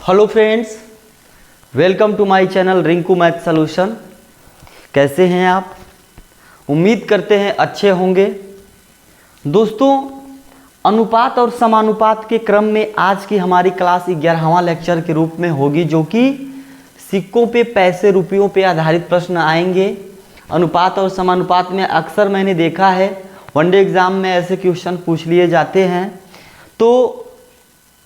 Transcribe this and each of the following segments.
Hello friends, welcome to my channel Rinku math solution. कैसे हैं आप? उम्मीद करते हैं अच्छे होंगे। दोस्तों, अनुपात और समानुपात के क्रम में आज की हमारी क्लास 11वां लेक्चर के रूप में होगी, जो कि सिक्कों पे पैसे रुपयों पे आधारित प्रश्न आएंगे। अनुपात और समानुपात में अक्सर मैंने देखा है वनडे एग्ज़ाम में ऐसे क्वेश्चन पूछ लिए जाते हैं। तो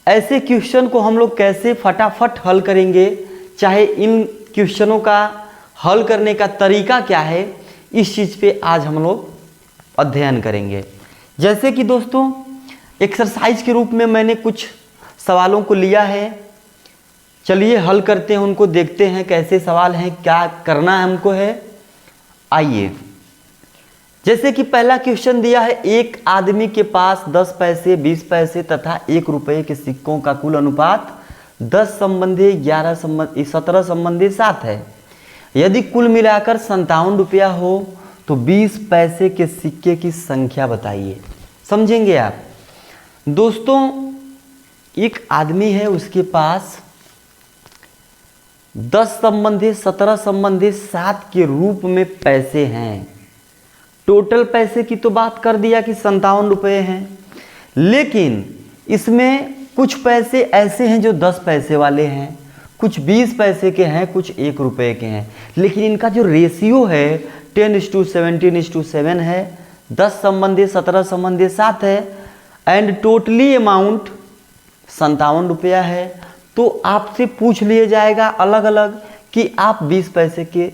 ऐसे क्वेश्चन को हम लोग कैसे फटाफट हल करेंगे, चाहे इन क्वेश्चनों का हल करने का तरीका क्या है, इस चीज़ पे आज हम लोग अध्ययन करेंगे। जैसे कि दोस्तों, एक्सरसाइज के रूप में मैंने कुछ सवालों को लिया है। चलिए हल करते हैं, उनको देखते हैं कैसे सवाल हैं, क्या करना है हमको है। आइए, जैसे कि पहला क्वेश्चन दिया है, एक आदमी के पास 10 पैसे, 20 पैसे तथा 1 रुपये के सिक्कों का कुल अनुपात 10 संबंधी 17 संबंधी 7 है। यदि कुल मिलाकर 57 रुपया हो तो 20 पैसे के सिक्के की संख्या बताइए। समझेंगे आप? दोस्तों, एक आदमी है, उसके पास 10 संबंधी 17 संबंधी 7 के रूप में पैसे हैं। टोटल पैसे की तो बात कर दिया कि 57 रुपये हैं, लेकिन इसमें कुछ पैसे ऐसे हैं जो 10 पैसे वाले हैं, कुछ 20 पैसे के हैं, कुछ 1 रुपये के हैं। लेकिन इनका जो रेशियो है 10:17:7 है। 10 संबंधी 17 संबंधी 7 है एंड टोटली अमाउंट 57 रुपया है। तो आपसे पूछ लिया जाएगा अलग अलग कि आप 20 पैसे के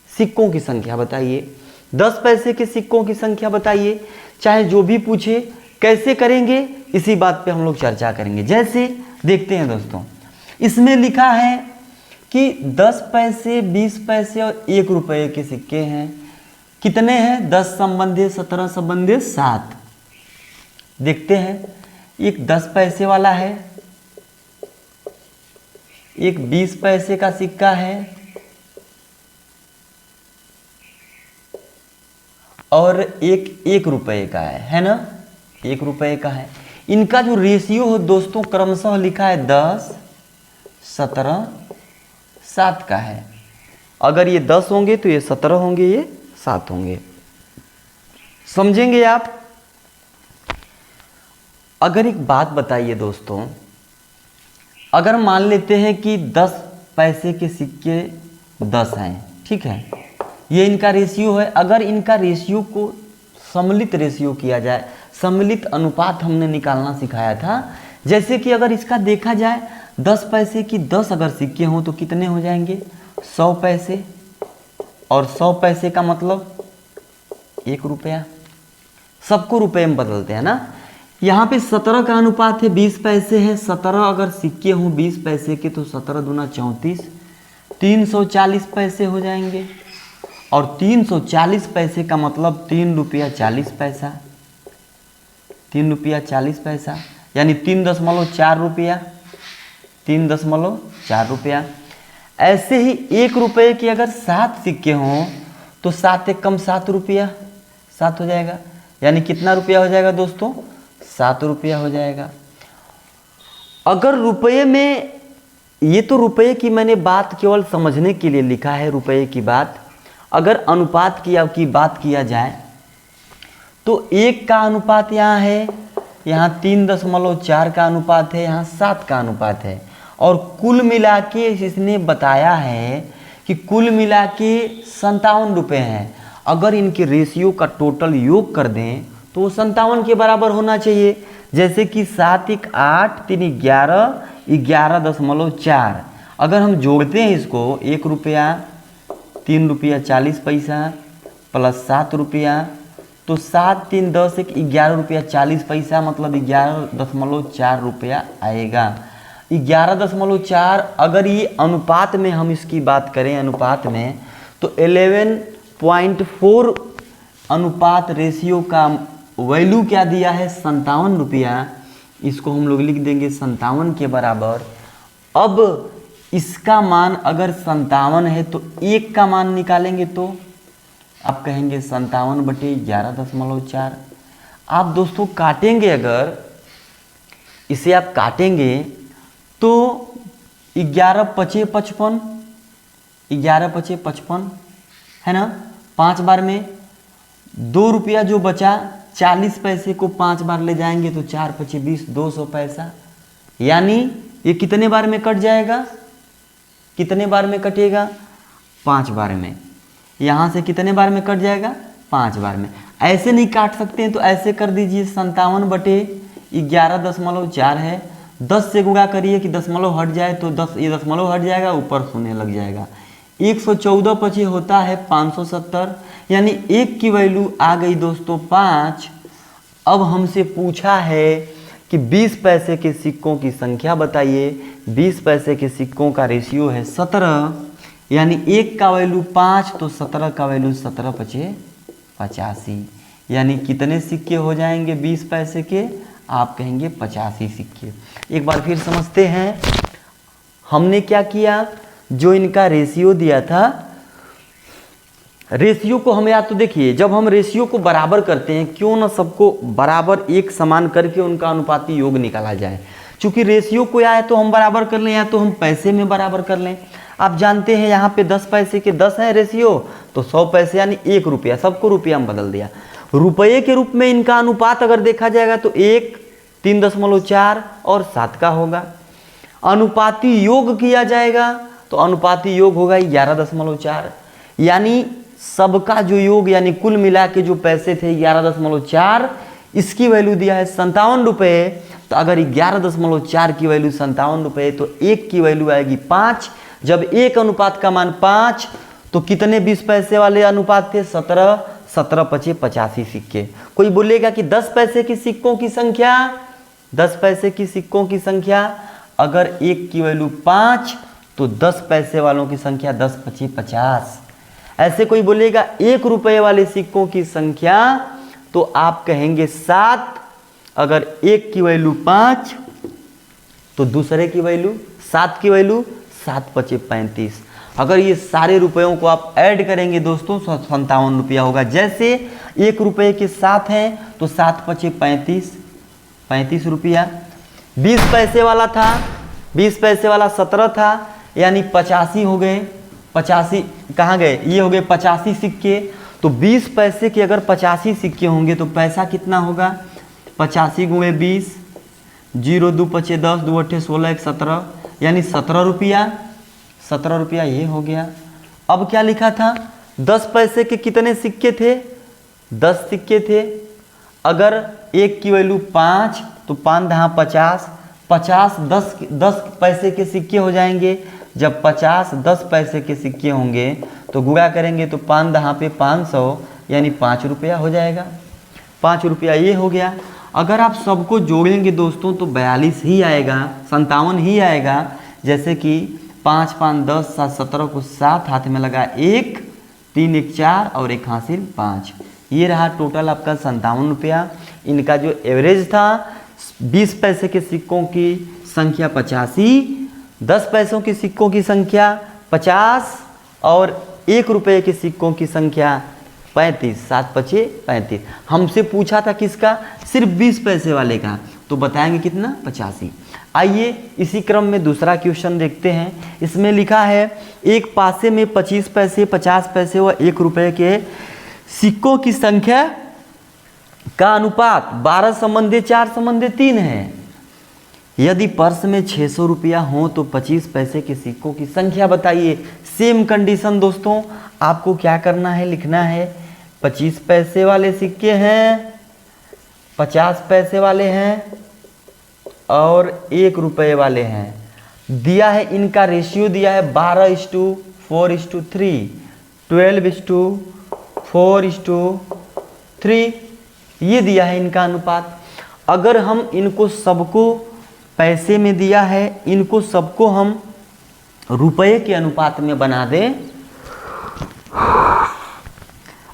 सिक्कों की संख्या बताइए, 10 पैसे के सिक्कों की संख्या बताइए। चाहे जो भी पूछे, कैसे करेंगे इसी बात पे हम लोग चर्चा करेंगे। जैसे देखते हैं दोस्तों, इसमें लिखा है कि 10 पैसे, 20 पैसे और 1 रुपये के सिक्के हैं। कितने हैं? 10 संबंधी 17 संबंधी 7। देखते हैं, एक 10 पैसे वाला है, एक 20 पैसे का सिक्का है और एक 1 रुपये का है ना? 1 रुपये का है। इनका जो रेशियो हो दोस्तों, क्रमशः लिखा है 10, 17, 7 का है। अगर ये 10 होंगे तो ये 17 होंगे, ये 7 होंगे। समझेंगे आप? अगर एक बात बताइए दोस्तों, अगर मान लेते हैं कि 10 पैसे के सिक्के 10 हैं, ठीक है, ये इनका रेशियो है। अगर इनका रेशियो को सम्मिलित रेशियो किया जाए, सम्मिलित अनुपात हमने निकालना सिखाया था। जैसे कि अगर इसका देखा जाए, 10 पैसे की 10 अगर सिक्के हों तो कितने हो जाएंगे? 100 पैसे, और 100 पैसे का मतलब 1 रुपया। सबको रुपये में बदलते हैं ना। यहाँ पे 17 का अनुपात है, 20 पैसे हैं। 17 अगर सिक्के हों 20 पैसे के तो 17 दूना 34, 340 पैसे हो जाएंगे। और 340 पैसे का मतलब 3 रुपया 40 पैसा, 3 रुपया 40 पैसा, यानी 3.4 रुपया, 3.4 रुपया। ऐसे ही 1 रुपये के अगर 7 सिक्के हों तो 7 एक कम 7 रुपया, 7 हो जाएगा। यानी कितना रुपया हो जाएगा दोस्तों? 7 रुपया हो जाएगा। अगर रुपये में, ये तो रुपये की मैंने बात केवल समझने के लिए लिखा है, रुपये की बात। अगर अनुपात की बात किया जाए तो 1 का अनुपात यहाँ है, यहाँ 3.4 का अनुपात है, यहाँ 7 का अनुपात है। और कुल मिला के इसने बताया है कि कुल मिला के 57 रुपये हैं। अगर इनके रेशियो का टोटल योग कर दें तो वो 57 के बराबर होना चाहिए। जैसे कि 7 1 8, 3 11, 11.4। अगर हम जोड़ते हैं इसको, 1 रुपया, 3 रुपया 40 पैसा प्लस 7 रुपया, तो 7 3 10 1 11 रुपया 40 पैसा, मतलब 11.4 रुपया आएगा। 11.4। अगर ये अनुपात में हम इसकी बात करें, अनुपात में, तो 11.4 अनुपात रेशियो का वैल्यू क्या दिया है? 57 रुपया। इसको हम लोग लिख देंगे 57 के बराबर। अब इसका मान अगर 57 है तो 1 का मान निकालेंगे तो आप कहेंगे 57/11.4। आप दोस्तों काटेंगे, अगर इसे आप काटेंगे तो 11 पचे 55, 11 पचे 55 है ना। 5 बार में 2 रुपया जो बचा, 40 पैसे को 5 बार ले जाएंगे तो 4 पचे 20, 200 पैसा। यानी ये कितने बार में कट जाएगा, कितने बार में कटेगा, 5 बार में। यहाँ से कितने बार में कट जाएगा, 5 बार में। ऐसे नहीं काट सकते हैं तो ऐसे कर दीजिए, 57/11.4 है, 10 से गुणा करिए कि दशमलव हट जाए तो 10, ये दशमलव हट जाएगा, ऊपर शून्य लग जाएगा। 114 पचे होता है 570, यानी 1 की वैल्यू आ गई दोस्तों 5। अब हमसे पूछा है कि 20 पैसे के सिक्कों की संख्या बताइए। 20 पैसे के सिक्कों का रेशियो है 17, यानी 1 का वैल्यू 5 तो 17 का वैल्यू 17 पचे 85, यानी कितने सिक्के हो जाएंगे 20 पैसे के, आप कहेंगे 85 सिक्के। एक बार फिर समझते हैं, हमने क्या किया, जो इनका रेशियो दिया था, रेशियो को हम, या तो देखिए जब हम रेशियो को बराबर करते हैं, क्यों ना सबको बराबर एक समान करके उनका अनुपाती योग निकाला जाए। चूंकि रेशियो को या है तो हम बराबर कर लें, या तो हम पैसे में बराबर कर लें। आप जानते हैं यहाँ पे 10 पैसे के 10 है रेशियो, तो 100 पैसे यानी 1 रुपया, सबको रुपया में बदल दिया। रुपये के रूप में इनका अनुपात अगर देखा जाएगा तो 1, 3.4 और 7 का होगा। अनुपाती योग किया जाएगा तो अनुपाती योग होगा 11.4, यानी सबका जो योग यानी कुल मिला के जो पैसे थे 11.4, इसकी वैल्यू दिया है 57 रुपये। तो अगर 11.4 की वैल्यू 57 रुपये तो 1 की वैल्यू आएगी 5। जब 1 अनुपात का मान 5 तो कितने 20 पैसे वाले अनुपात थे, 17, 17 पचे 85 सिक्के। कोई बोलेगा कि 10 पैसे की सिक्कों की संख्या, 10 पैसे की सिक्कों की संख्या, अगर 1 की वैल्यू 5 तो 10 पैसे वालों की संख्या 10 पचे 50। ऐसे कोई बोलेगा 1 रुपये वाले सिक्कों की संख्या, तो आप कहेंगे 7। अगर 1 की वैल्यू 5 तो दूसरे की वैल्यू 7 की वैल्यू 7 पचे 35। अगर ये सारे रुपयों को आप ऐड करेंगे दोस्तों 57 रुपया होगा। जैसे 1 रुपये के 7 हैं तो 7 पचे 35, 35 रुपया। 20 पैसे वाला था, 20 पैसे वाला 17 था, यानी 85 हो गए। 85 कहाँ गए, ये हो गए 85 सिक्के। तो 20 पैसे के अगर 85 सिक्के होंगे तो पैसा कितना होगा, 85 गुणे 20, 0 2 पचे 10, 2 अट्ठे 16, 1 17, यानी 17 रुपया। 17 रुपया ये हो गया। अब क्या लिखा था, 10 पैसे के कितने सिक्के थे, 10 सिक्के थे। अगर 1 की वैल्यू 5 तो 5 दहा 50, 50 10 पैसे के सिक्के हो जाएंगे। जब 50 10 पैसे के सिक्के होंगे तो गुणा करेंगे तो 5 दहा पे 500, यानी 5 रुपया हो जाएगा। 5 रुपया ये हो गया। अगर आप सबको जोड़ेंगे दोस्तों तो 42 ही आएगा, 57 ही आएगा। जैसे कि 5 5 10 7 17 को 7 हाथ में लगा 1, 3 1 4 और 1 हासिल 5। ये रहा टोटल आपका 57 रुपया। इनका जो एवरेज था, 20 पैसे के सिक्कों की संख्या 85, 10 पैसों के सिक्कों की संख्या 50 और 1 रुपये के सिक्कों की संख्या 35, 7 पचे 35। हमसे पूछा था किसका, सिर्फ 20 पैसे वाले का, तो बताएंगे कितना, 85। आइए इसी क्रम में दूसरा क्वेश्चन देखते हैं। इसमें लिखा है एक पासे में 25 पैसे, 50 पैसे व 1 रुपये के सिक्कों की संख्या का अनुपात 12:4:3 है। यदि पर्स में 600 रुपया हो तो 25 पैसे के सिक्कों की संख्या बताइए। सेम कंडीशन दोस्तों, आपको क्या करना है, लिखना है 25 पैसे वाले सिक्के हैं, 50 पैसे वाले हैं और 1 रुपये वाले हैं। दिया है इनका रेशियो दिया है 12:4:3, 12:4:3, ये दिया है इनका अनुपात। अगर हम इनको सबको पैसे में दिया है, इनको सबको हम रुपये के अनुपात में बना दें।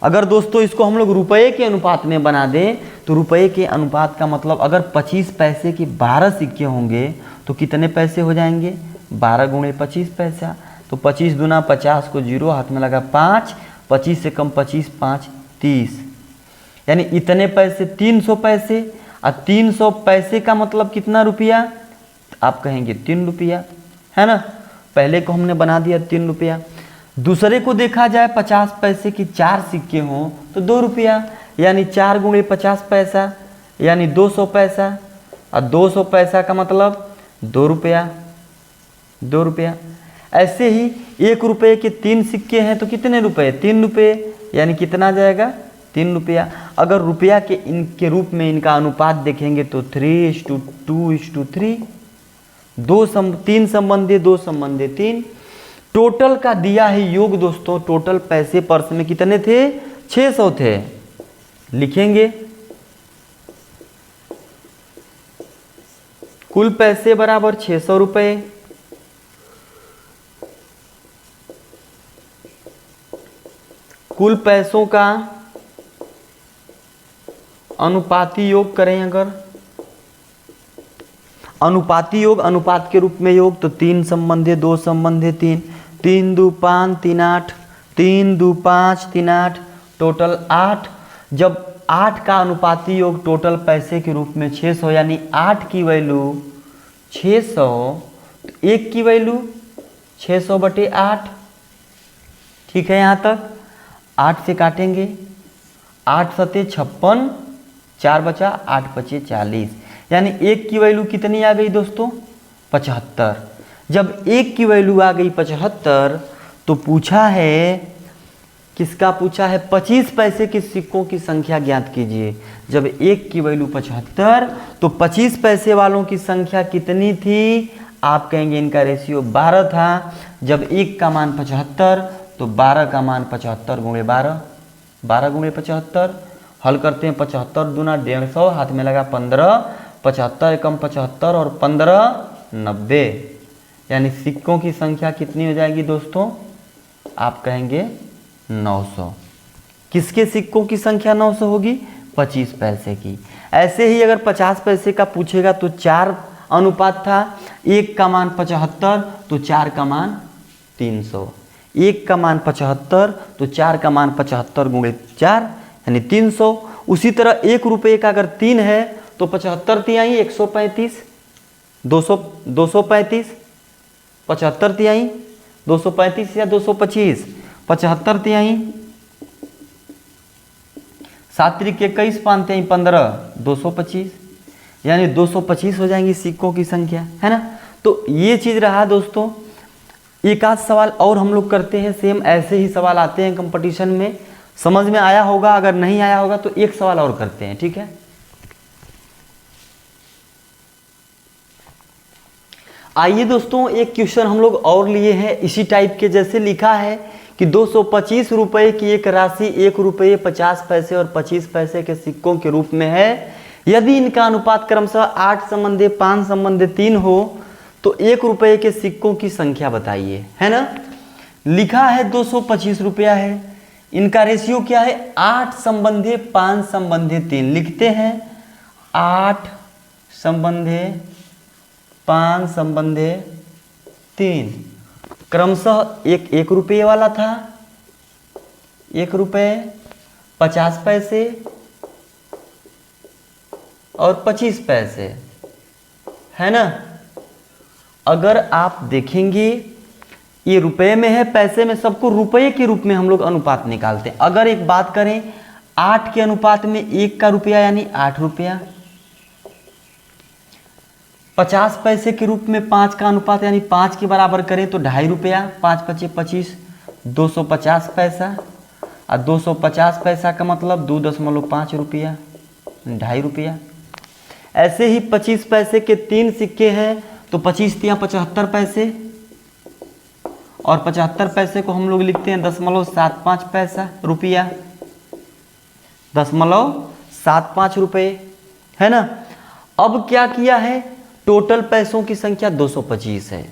अगर दोस्तों इसको हम लोग रुपये के अनुपात में बना दें तो रुपये के अनुपात का मतलब, अगर 25 पैसे के 12 सिक्के होंगे तो कितने पैसे हो जाएंगे, 12 गुणे 25 पैसा। तो 25 दूना 50 को 0 हाथ में लगा 5, 25 से कम 25, 5 30, यानी इतने पैसे 300 पैसे। और 300 पैसे का मतलब कितना रुपया, आप कहेंगे 3 रुपया। है ना। पहले को हमने बना दिया 3 रुपया। दूसरे को देखा जाए 50 पैसे की 4 सिक्के हों तो 2 रुपया, यानी 4 गुणे 50 पैसा यानी 200 पैसा, और 200 पैसा का मतलब 2 रुपया, 2 रुपया। ऐसे ही 1 रुपये के 3 सिक्के हैं तो कितने रुपए, 3 रुपये, यानी कितना आ जाएगा 3 रुपया। अगर रुपया के इनके रूप में इनका अनुपात देखेंगे तो 3:2:3, 3 संबंधे 2 संबंधे 3। टोटल का दिया है योग दोस्तों, टोटल पैसे पर्स में कितने थे, 600 थे। लिखेंगे कुल पैसे बराबर 600 रुपये, कुल पैसों का अनुपाती योग करें, अगर अनुपाती योग अनुपात के रूप में योग तो 3 संबंधे 2 संबंधे 3, 3×2=5 3×8, 3×2=5 3×8, टोटल 8। जब 8 का अनुपाती योग टोटल पैसे के रूप में 600, यानी 8 की वैल्यू 600, तो 1 की वैल्यू 600/8। ठीक है, यहाँ तक 8 से काटेंगे, 8 सते 56, 4 बचा, 8 बचे 40, यानी 1 की वैल्यू कितनी आ गई दोस्तों, 75। जब 1 की वैल्यू आ गई 75 तो पूछा है, किसका पूछा है, 25 पैसे के सिक्कों की संख्या ज्ञात कीजिए। जब 1 की वैल्यू 75 तो 25 पैसे वालों की संख्या कितनी थी, आप कहेंगे इनका रेशियो 12 था। जब 1 का मान 75 तो 12 का मान 75 × 12, 12 × 75। हल करते हैं, 75 दूना 150, हाथ में लगा 15, 75 कम 75 और 15 90, यानी सिक्कों की संख्या कितनी हो जाएगी दोस्तों, आप कहेंगे 900। किसके सिक्कों की संख्या 900 होगी, 25 पैसे की। ऐसे ही अगर 50 पैसे का पूछेगा तो 4 अनुपात था, 1 का मान 75 तो 4 का मान 300, 1 का मान 75 तो 4 का मान 75 × 4 यानी 300। उसी तरह 1 रुपये का अगर 3 है तो 75 तिहाई 135, 235, 75 तिहाई 235 या 225, 75 तिहाई 7 त्रिक 21, 5 तिहाई 15, 225, यानी 225 हो जाएंगी सिक्कों की संख्या, है ना। तो ये चीज़ रहा दोस्तों। एक आध सवाल और हम लोग करते हैं, सेम ऐसे ही सवाल आते हैं कंपटीशन में, समझ में आया होगा, अगर नहीं आया होगा तो एक सवाल और करते हैं, ठीक है। आइए दोस्तों, एक क्वेश्चन हम लोग और लिए हैं इसी टाइप के, जैसे लिखा है कि 225 रुपये की एक राशि 1 रुपये 50 पैसे और 25 पैसे के सिक्कों के रूप में है। यदि इनका अनुपात क्रमशः 8 संबंधे 5 संबंधे 3 हो तो 1 रुपये के सिक्कों की संख्या बताइए, है ना। लिखा है 225 रुपया है, इनका रेशियो क्या है, 8 संबंधे 5 संबंधे 3। लिखते हैं 8 संबंधे 5 संबंधे 3। क्रमशः एक 1 रुपये वाला था, 1 रुपये 50 पैसे और 25 पैसे, है ना। अगर आप देखेंगे ये रुपए में है, पैसे में, सबको रुपये के रूप में हम लोग अनुपात निकालते हैं। अगर एक बात करें 8 के अनुपात में 1 का रुपया यानी 8 रुपया, 50 पैसे के रूप में 5 का अनुपात यानी 5 के बराबर करें तो 2.5 रुपया, 5 × 5 = 25, 250 पैसा, और 250 पैसा का मतलब 2.5 रुपया, 2.5 रुपया। ऐसे ही 25 पैसे के 3 सिक्के हैं तो 25 × 3 = 75 पैसे, और 75 पैसे को हम लोग लिखते हैं 0.75 पैसा रुपया, 0.75 रुपये, है ना। अब क्या किया है, टोटल पैसों की संख्या 225 है,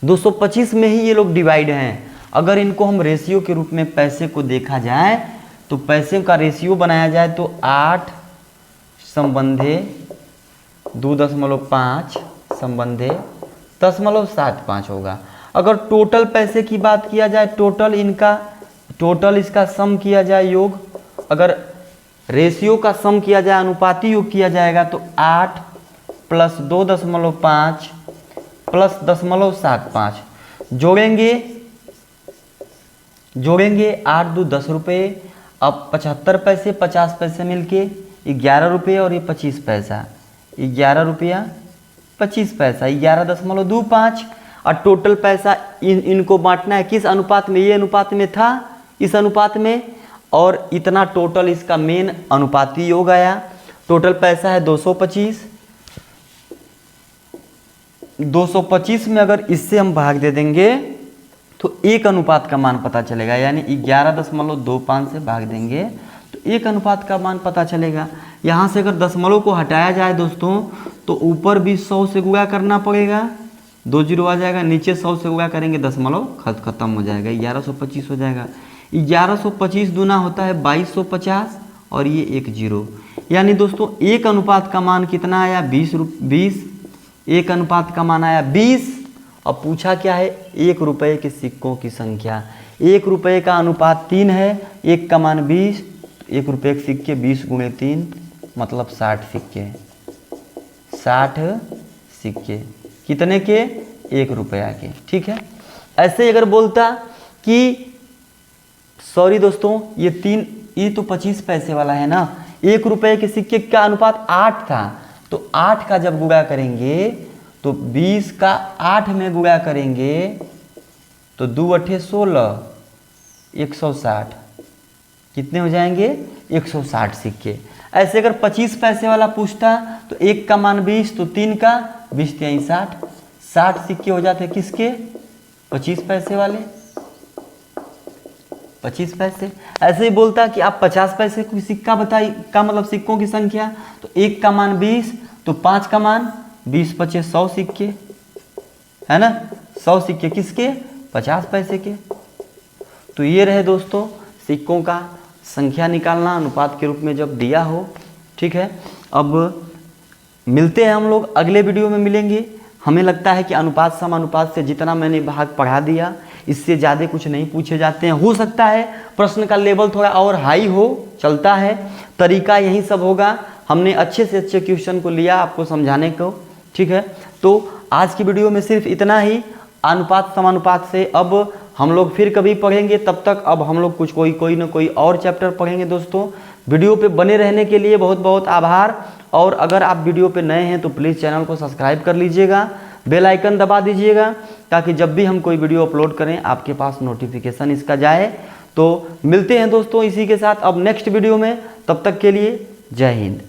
225 में ही ये लोग डिवाइड हैं। अगर इनको हम रेशियो के रूप में पैसे को देखा जाए तो पैसे का रेशियो बनाया जाए तो 8 संबंधे 2.5 संबंधे 0.75 होगा। अगर टोटल पैसे की बात किया जाए, टोटल इसका सम किया जाए योग, अगर रेशियो का सम किया जाए, अनुपाती योग किया जाएगा तो 8 + 2.5 प्लस 0.75 जोड़ेंगे 8 दू 10 रुपये। अब 75 पैसे 50 पैसे मिलके 11 रुपये और ये 25 पैसा, 11 रुपया 25 पैसा, 11.25। और टोटल पैसा इनको बांटना है किस अनुपात में, ये अनुपात में था, इस अनुपात में, और इतना टोटल इसका मेन अनुपाती योग आया। टोटल पैसा है 225। 225 में अगर इससे हम भाग दे देंगे तो एक अनुपात का मान पता चलेगा, यानी 11.25 से भाग देंगे तो एक अनुपात का मान पता चलेगा। यहाँ से अगर दशमलव को हटाया जाए दोस्तों तो ऊपर भी 100 से गुणा करना पड़ेगा, 2 जीरो आ जाएगा, नीचे 100 से गुणा करेंगे दशमलव खत्म हो जाएगा, 1125 हो जाएगा। 1125 दूना होता है 2250 और ये 1 जीरो, यानी दोस्तों एक अनुपात का मान कितना आया 20। एक अनुपात का मान आया 20। अब पूछा क्या है, 1 रुपये के सिक्कों की संख्या। 1 रुपये का अनुपात 3 है, 1 का मान 20, 1 रुपये के सिक्के 20 गुणे 3 मतलब 60 सिक्के। 60 सिक्के कितने के, 1 रुपया के, ठीक है। ऐसे अगर बोलता कि सॉरी दोस्तों ये तो 25 पैसे वाला है ना, 1 रुपये के सिक्के का अनुपात 8 था, तो 8 का जब गुणा करेंगे तो 20 का 8 में गुणा करेंगे तो 2 अठे 16, 160 कितने हो जाएंगे, 160 सिक्के। ऐसे अगर 25 पैसे वाला पूछता तो 1 का मान 20, तो 3 का 20 तिहाई 60, 60 सिक्के हो जाते किसके, 25 पैसे वाले, 25 पैसे। ऐसे ही बोलता कि आप 50 पैसे कोई सिक्का बताइए का मतलब सिक्कों की संख्या, तो 1 का मान 20, तो 5 का मान 20 पचे 100 सिक्के, है ना, 100 सिक्के किसके, 50 पैसे के। तो ये रहे दोस्तों सिक्कों का संख्या निकालना अनुपात के रूप में जब दिया हो, ठीक है। अब मिलते हैं हम लोग अगले वीडियो में मिलेंगे। हमें लगता है कि अनुपात समानुपात से जितना मैंने भाग पढ़ा दिया, इससे ज़्यादा कुछ नहीं पूछे जाते हैं। हो सकता है प्रश्न का लेवल थोड़ा और हाई हो, चलता है, तरीका यही सब होगा। हमने अच्छे से अच्छे क्वेश्चन को लिया आपको समझाने को, ठीक है। तो आज की वीडियो में सिर्फ इतना ही, अनुपात समानुपात से अब हम लोग फिर कभी पढ़ेंगे। तब तक अब हम लोग कुछ कोई ना कोई और चैप्टर पढ़ेंगे दोस्तों। वीडियो पे बने रहने के लिए बहुत बहुत आभार। और अगर आप वीडियो पे नए हैं तो प्लीज़ चैनल को सब्सक्राइब कर लीजिएगा, बेल आइकन दबा दीजिएगा, ताकि जब भी हम कोई वीडियो अपलोड करें आपके पास नोटिफिकेशन इसका जाए। तो मिलते हैं दोस्तों इसी के साथ अब नेक्स्ट वीडियो में, तब तक के लिए जय हिंद।